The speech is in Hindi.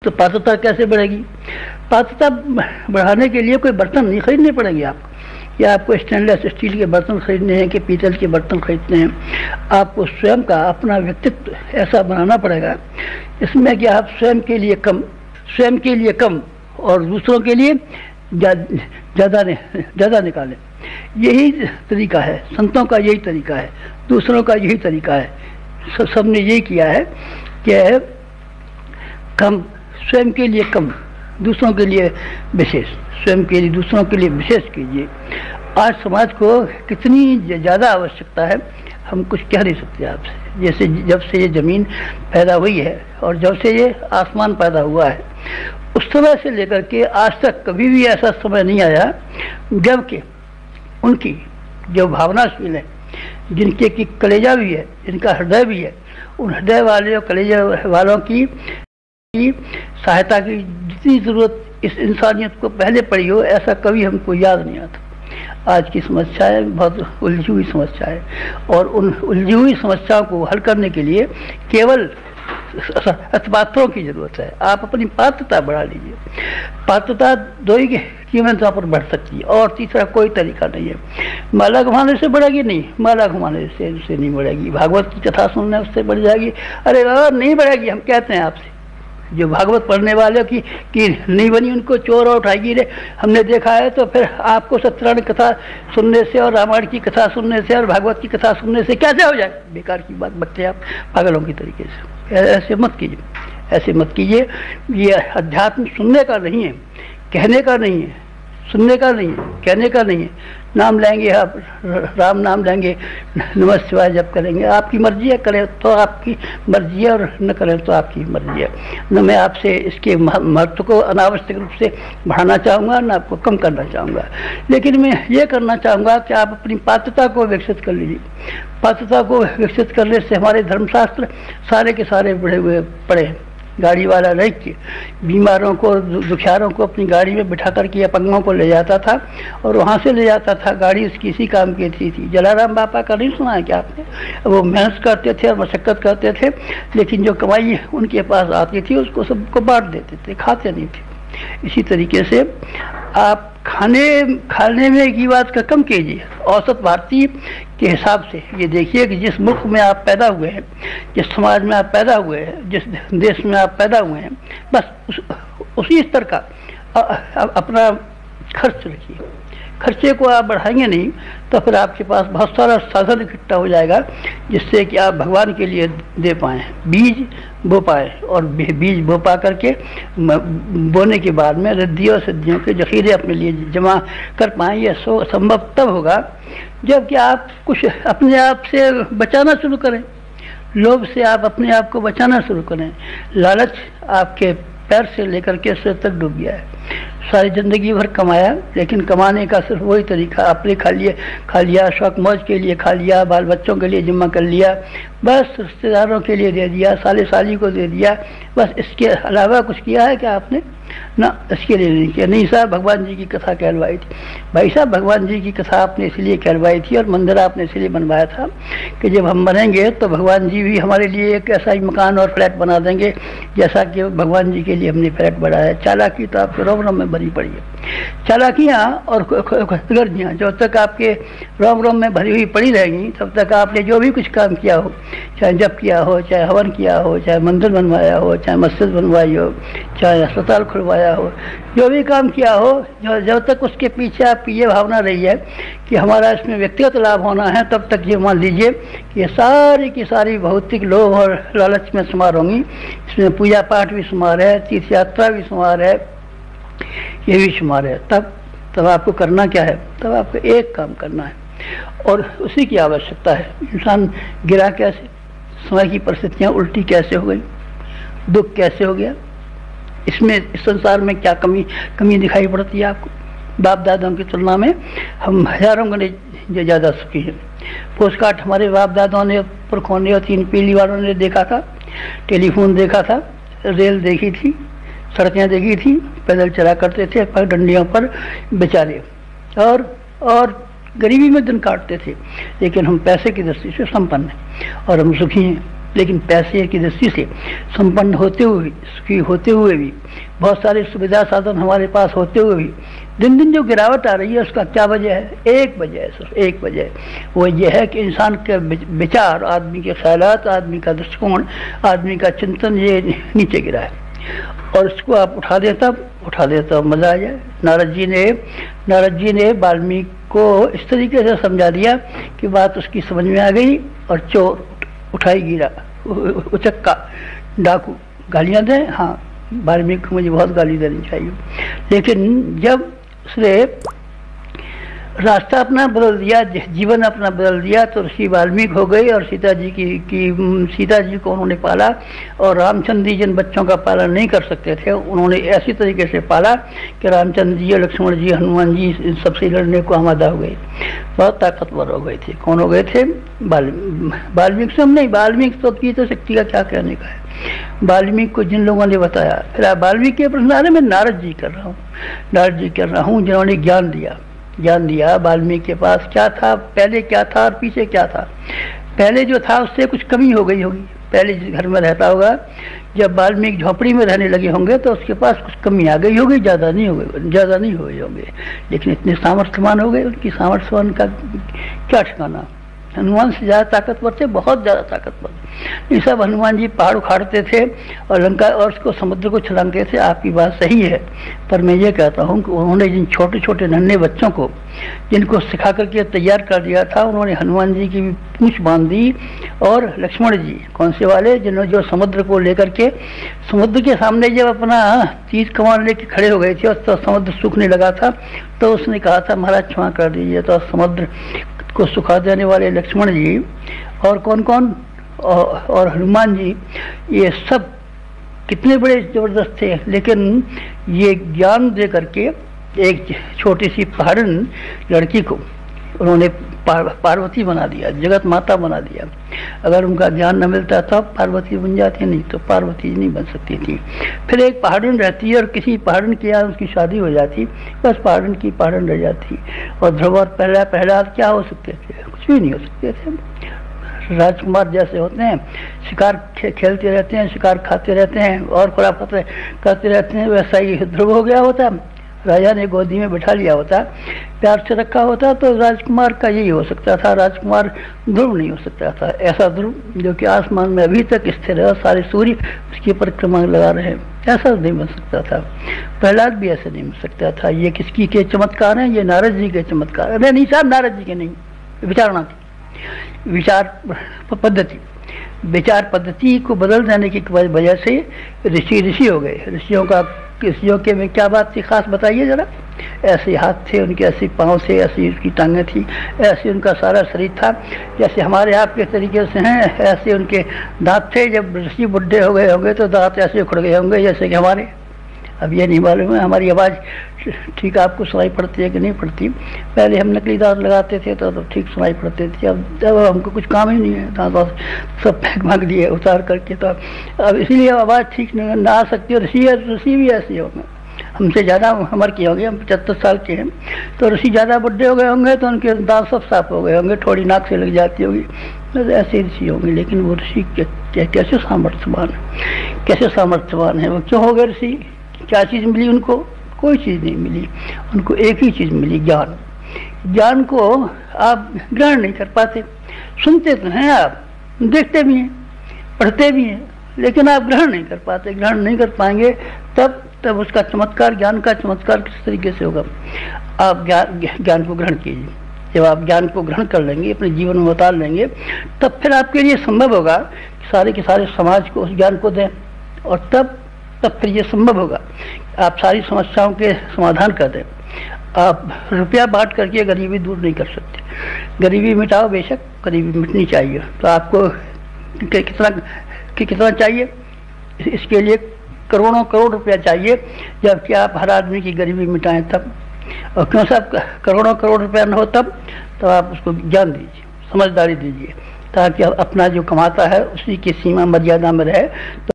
तो पात्रता कैसे बढ़ेगी? पात्रता बढ़ाने के लिए कोई बर्तन नहीं खरीदने पड़ेंगे आपको, या आपको स्टेनलेस स्टील के बर्तन खरीदने हैं कि पीतल के बर्तन खरीदने हैं। आपको स्वयं का अपना व्यक्तित्व ऐसा बनाना पड़ेगा इसमें कि आप स्वयं के लिए कम और दूसरों के लिए ज़्यादा निकालें। यही तरीका है, संतों का यही तरीका है, दूसरों का यही तरीका है। सबने यही किया है कि कम, स्वयं के लिए कम, दूसरों के लिए विशेष, स्वयं के लिए दूसरों के लिए विशेष कीजिए। आज समाज को कितनी ज़्यादा आवश्यकता है हम कुछ कह नहीं सकते आपसे। जैसे जब से ये ज़मीन पैदा हुई है और जब से ये आसमान पैदा हुआ है, उस समय से लेकर के आज तक कभी भी ऐसा समय नहीं आया जबकि उनकी जो भावनाशील है, जिनके की कलेजा भी है, जिनका हृदय भी है, उन हृदय वाले और कलेजा वालों की सहायता की जितनी ज़रूरत इस इंसानियत को पहले पड़ी हो, ऐसा कभी हमको याद नहीं आता। आज की समस्याएं बहुत उलझी हुई समस्या है और उन उलझी हुई समस्याओं को हल करने के लिए केवल पात्रों की जरूरत है। आप अपनी पात्रता बढ़ा लीजिए। पात्रता दो ही कीमतों पर बढ़ सकती है और तीसरा कोई तरीका नहीं है। माला घुमाने से बढ़ेगी नहीं, माला घुमाने से नहीं बढ़ेगी। भागवत की कथा सुनने उससे बढ़ जाएगी। अरे बाबा नहीं बढ़ेगी, हम कहते हैं आपसे, जो भागवत पढ़ने वाले की नहीं बनी उनको चोर और उठाएगी रे, हमने देखा है। तो फिर आपको सत्यनारायण कथा सुनने से और रामायण की कथा सुनने से और भागवत की कथा सुनने से कैसे हो जाए? बेकार की बात बकते आप पागलों की तरीके से। ऐसे मत कीजिए, ऐसे मत कीजिए। ये अध्यात्म सुनने का नहीं है, कहने का नहीं है, सुनने का नहीं है, कहने का नहीं है। नाम लेंगे आप, राम नाम लेंगे, नमः शिवाय जप करेंगे, आपकी मर्जी है। करें तो आपकी मर्जी है और न करें तो आपकी मर्जी है। न मैं आपसे इसके महत्व को अनावश्यक रूप से बढ़ाना चाहूँगा, न आपको कम करना चाहूँगा। लेकिन मैं ये करना चाहूँगा कि आप अपनी पात्रता को विकसित कर लीजिए। पात्रता को विकसित करने से हमारे धर्मशास्त्र सारे के सारे बढ़े हुए पड़े हैं। गाड़ी वाला रह के बीमारों को, दुखियारों को अपनी गाड़ी में बिठा करके अपंगों को ले जाता था और वहाँ से ले जाता था। गाड़ी उसकी इसी काम की थी। जलाराम बापा का नहीं सुना है क्या आपने? वो मेहनत करते थे और मशक्क़त करते थे, लेकिन जो कमाई उनके पास आती थी उसको सबको बांट देते थे, खाते नहीं थे। इसी तरीके से आप खाने में की बात का कम कीजिए। औसत भारतीय के हिसाब से ये देखिए कि जिस मुल्क में आप पैदा हुए हैं, जिस समाज में आप पैदा हुए हैं, जिस देश में आप पैदा हुए हैं, बस उसी स्तर का अपना खर्च रखिए। खर्चे को आप बढ़ाएंगे नहीं तो फिर आपके पास बहुत सारा साधन इकट्ठा हो जाएगा जिससे कि आप भगवान के लिए दे पाएँ, बीज बो पाए। और बीज बो पा करके बोने के बाद में रिद्धियों सिद्धियों के जखीरे अपने लिए जमा कर पाएँ। यह संभव तब होगा जबकि आप कुछ अपने आप से बचाना शुरू करें। लोभ से आप अपने आप को बचाना शुरू करें। लालच आपके पैर से लेकर के सिर तक डूब गया है। सारी ज़िंदगी भर कमाया, लेकिन कमाने का सिर्फ वही तरीका, अपने खा लिया, शौक मौज के लिए खा लिया, बाल बच्चों के लिए जमा कर लिया, बस रिश्तेदारों के लिए दे दिया, साले साली को दे दिया, बस इसके अलावा कुछ किया है क्या आपने? ना, इसके लिए नहीं किया। नहीं साहब, भगवान जी की कथा कहलवाई थी। भाई साहब, भगवान जी की कथा आपने इसलिए कहलवाई थी और मंदिर आपने इसलिए बनवाया था कि जब हम मरेंगे तो भगवान जी भी हमारे लिए एक ऐसा ही मकान और फ्लैट बना देंगे जैसा कि भगवान जी के लिए हमने फ्लैट बनाया। चालाकी तो आपके रोम रोम में भरी पड़ी है। चालाकियाँ और गर्जियाँ जब तक आपके रोम रोम में भरी हुई पड़ी रहेंगी तब तक आपने जो भी कुछ काम किया हो, चाहे जप किया हो, चाहे हवन किया हो, चाहे मंदिर बनवाया हो, चाहे मस्जिद बनवाई हो, चाहे अस्पताल खुलवाया हो, जो भी काम किया हो, जब तक उसके पीछे आपकी ये भावना रही है कि हमारा इसमें व्यक्तिगत लाभ होना है, तब तक ये मान लीजिए कि ये सारी की सारी भौतिक लोभ और लालच में शुमार होंगी। इसमें पूजा पाठ भी शुमार है, तीर्थ यात्रा भी शुमार है, ये भी शुमार है। तब आपको करना क्या है? तब आपको एक काम करना है और उसी की आवश्यकता है। इंसान गिरा कैसे, समय की परिस्थितियाँ उल्टी कैसे हो गई, दुख कैसे हो गया, इसमें इस संसार में क्या कमी दिखाई पड़ती है आपको? बाप दादाओं की तुलना में हम हजारों गुने ज़्यादा सुखी हैं। पोस्टकार्ड हमारे बाप दादाओं ने, पुरखों ने और 3 पीढ़ी वालों ने देखा था, टेलीफोन देखा था, रेल देखी थी, सड़कें देखी थी, पैदल चला करते थे पगडंडियों पर बेचारे, और गरीबी में दिन काटते थे। लेकिन हम पैसे की दृष्टि से संपन्न हैं और हम सुखी हैं। लेकिन पैसे की दृष्टि से संपन्न होते हुए भी, सुखी होते हुए भी, बहुत सारे सुविधा साधन हमारे पास होते हुए भी दिन दिन जो गिरावट आ रही है, उसका क्या वजह है? एक वजह है, सिर्फ एक वजह है। वो ये है कि इंसान के विचार, आदमी के ख्यालात, आदमी का दृष्टिकोण, आदमी का चिंतन ये नीचे गिरा है। और इसको आप उठा दे तब मजा आ जाए। नारद जी ने वाल्मीकि को इस तरीके से समझा दिया कि बात उसकी समझ में आ गई, और चोर उठाई गिरा, उचक्का, डाकू, गालियां दें, हाँ वाल्मीकि को मुझे बहुत गाली देनी चाहिए, लेकिन जब उसने रास्ता अपना बदल दिया, जीवन अपना बदल दिया, तो ऋषि वाल्मीकि हो गए। और सीता जी को उन्होंने पाला, और रामचंद्र जी जिन बच्चों का पालन नहीं कर सकते थे, उन्होंने ऐसी तरीके से पाला कि रामचंद्र जी, लक्ष्मण जी, हनुमान जी इन सबसे लड़ने को आमादा हो गए, बहुत ताकतवर हो गए थे। कौन हो गए थे? वाल्मीकि से हम नहीं, वाल्मीकि तो की तो शक्ति का क्या कहने का है। वाल्मीकि को जिन लोगों ने बताया, फिर आप वाल्मीकि के प्रश्न आ रहे, मैं नारद जी कर रहा हूँ जिन्होंने ज्ञान दिया। वाल्मीकि के पास क्या था, पहले क्या था और पीछे क्या था। पहले जो था उससे कुछ कमी हो गई होगी। पहले जिस घर में रहता होगा, जब वाल्मीकि झोपड़ी में रहने लगे होंगे तो उसके पास कुछ कमी आ गई होगी, ज़्यादा नहीं हुए होंगे, लेकिन इतने सामर्थ्यवान हो गए। उनकी सामर्थ्यवान का क्या ठिकाना। हनुमान से ज़्यादा ताकतवर थे, बहुत ज़्यादा ताकतवर। ये सब हनुमान जी पहाड़ उखाड़ते थे और लंका और उसको समुद्र को छलांगते थे। आपकी बात सही है, पर मैं ये कहता हूँ कि उन्होंने जिन छोटे छोटे नन्हे बच्चों को जिनको सिखा करके तैयार कर दिया था, उन्होंने हनुमान जी की भी पूंछ बांध दी। और लक्ष्मण जी कौन से वाले, जिन्होंने जो समुद्र को लेकर के, समुद्र के सामने जब अपना तीर कमान लेके खड़े हो गए थे और तो समुद्र सूखने लगा था, तो उसने कहा था महाराज क्षमा कर दीजिए। तो समुद्र को सुखा देने वाले लक्ष्मण जी और कौन और हनुमान जी, ये सब कितने बड़े जबरदस्त थे। लेकिन ये ज्ञान दे करके एक छोटी सी पहाड़न लड़की को उन्होंने पार्वती बना दिया, जगत माता बना दिया। अगर उनका ज्ञान न मिलता तब पार्वती बन जाती, नहीं तो पार्वती नहीं बन सकती थी। फिर एक पहाड़न रहती है और किसी पहाड़न के यहाँ उसकी शादी हो जाती, बस पहाड़न की पहाड़न रह जाती। और ध्रुव और प्रहलाद क्या हो सकते थे? कुछ भी नहीं हो सकते थे। राजकुमार जैसे होते हैं, शिकार खेलते रहते हैं, शिकार खाते रहते हैं और खुराफत करते रहते हैं, वैसा ही ध्रुव हो गया होता। राजा ने गोदी में बैठा लिया होता, प्यार से रखा होता, तो राजकुमार का यही हो सकता था। राजकुमार ध्रुव नहीं हो सकता था, ऐसा ध्रुव जो कि आसमान में अभी तक स्थिर है और सारे सूर्य उसकी परिक्रमा लगा रहे हैं, ऐसा नहीं बन सकता था। प्रहलाद भी ऐसे नहीं बन सकता था। ये किसकी के चमत्कार हैं? ये नारद जी के चमत्कार। नहीं साहब, नारद जी के नहीं, विचारणा थी, विचार पद्धति को बदल देने की वजह से ऋषि हो गए। ऋषियों के में क्या बात थी खास, बताइए जरा। ऐसे हाथ थे उनके, ऐसी पाँव से, ऐसी उसकी टांगें थी, ऐसे उनका सारा शरीर था जैसे हमारे आपके तरीके से हैं। ऐसे उनके दांत थे। जब ऋषि बुढ़े हो गए होंगे तो दांत ऐसे उखड़ गए होंगे जैसे कि हमारे। अब ये नहीं मालूम है हमारी आवाज़ ठीक आपको सुनाई पड़ती है कि नहीं पड़ती। पहले हम नकली दांत लगाते थे तो ठीक सुनाई पड़ते थे। अब हमको कुछ काम ही नहीं है, दांत सब फेंक भाग दिए उतार करके। तो अब इसीलिए आवाज़ ठीक ना आ सकती है। ऋषि भी ऐसे होंगे, हमसे ज़्यादा उम्र के होंगे, हम 75 साल के हैं, तो ऋषि ज़्यादा बुढ़े हो गए होंगे तो उनके दांत सब साफ हो गए होंगे, थोड़ी नाक से लग जाती होगी, तो ऐसे ऋषि होंगे। लेकिन वो ऋषि कैसे सामर्थ्यवान है वो? क्यों हो गए ऋषि? क्या चीज़ मिली उनको? कोई चीज़ नहीं मिली उनको, एक ही चीज़ मिली, ज्ञान। ज्ञान को आप ग्रहण नहीं कर पाते। सुनते तो हैं आप, देखते भी हैं, पढ़ते भी हैं, लेकिन आप ग्रहण नहीं कर पाते। ग्रहण नहीं कर पाएंगे तब उसका चमत्कार, ज्ञान का चमत्कार किस तरीके से होगा? आप ज्ञान को ग्रहण कीजिए। जब आप ज्ञान को ग्रहण कर लेंगे, अपने जीवन में उतार लेंगे, तब फिर आपके लिए संभव होगा कि सारे के सारे समाज को उस ज्ञान को दें। और तब फिर ये संभव होगा आप सारी समस्याओं के समाधान कर दें। आप रुपया बांट करके गरीबी दूर नहीं कर सकते। गरीबी मिटाओ, बेशक गरीबी मिटनी चाहिए, तो आपको कितना चाहिए? इसके लिए करोड़ों करोड़ रुपया चाहिए, जबकि आप हर आदमी की गरीबी मिटाएं तब। और क्यों साहब करोड़ों करोड़ रुपया न हो तब आप उसको ज्ञान दीजिए, समझदारी दीजिए, ताकि अपना जो कमाता है उसी की सीमा मर्यादा में रहे। तो